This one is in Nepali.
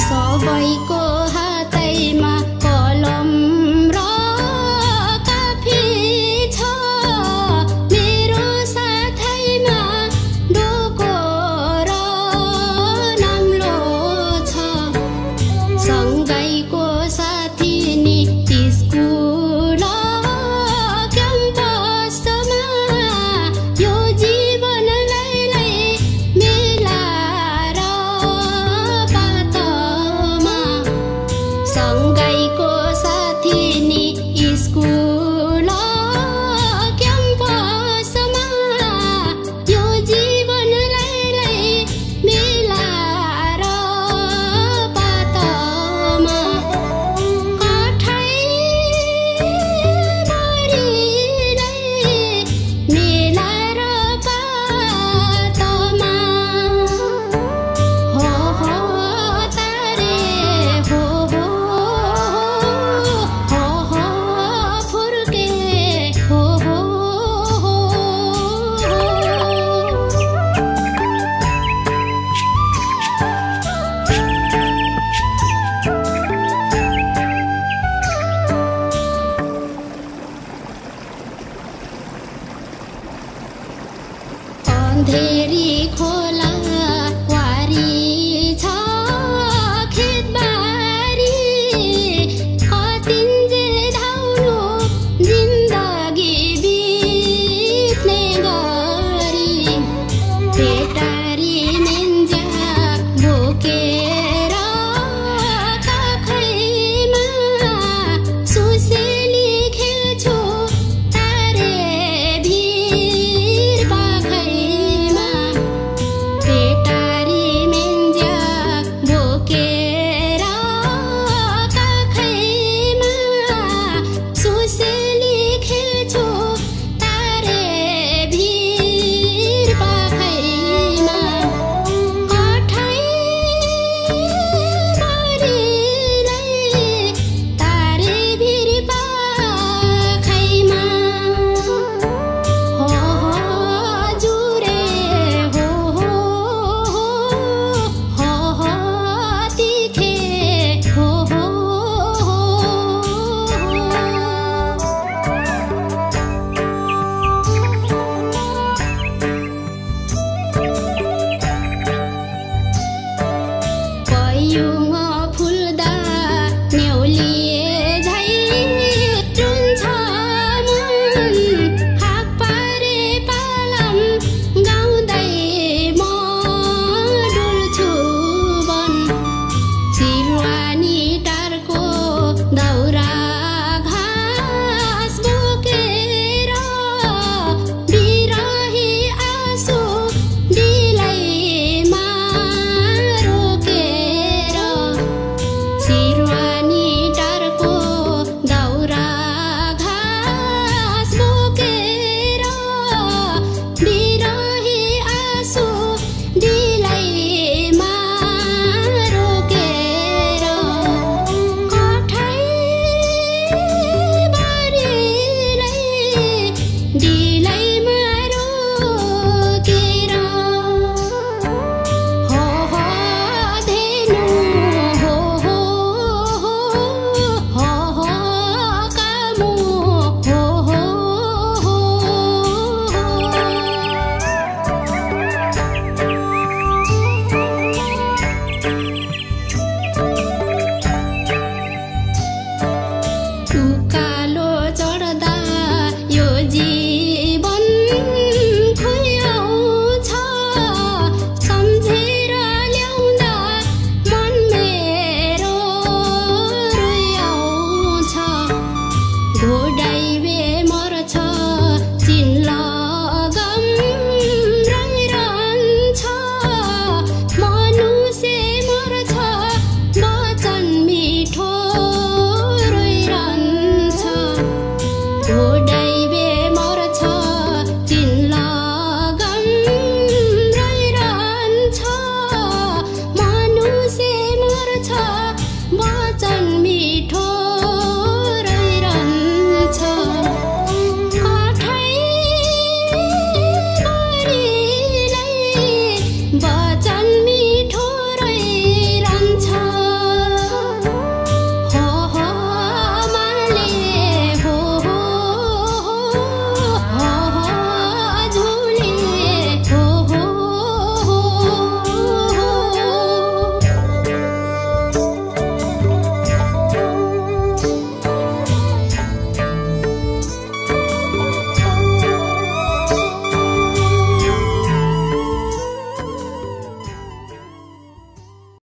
सबैको हातैमा कलम र काफी छ, मेरो साथैमा डोको र नाम्लो छ। सँगैको साथी नि स्कुल क्याम्पसमा, यो जीवनलाई मिलाएर बाटोमा। सँगैको साथी नि स्कुल क्याम्पसमा, यो जीवनलाई मिलाएर बाटोमा। कठैभरिलाई मिलाएर बाटोमा। हो हो तारे हो फुर्के हो अन्धेरी खोला वारी छ खेतबारी, कतिन्जेल धाउनु जिन्दगी बित्ने गरी। पेटारी मेन्जा बोकेर काखैमा, सुसेली खेल्छु तारे भिर पाखैमा। पेटारी मेन्जा बोकेर काखैमा, सुसेली खेल्छु तारे भिर पाखैमा। कठैभरिलाई तारे भिर पाखैमा। हो जुरे हो तिखे हो। पयु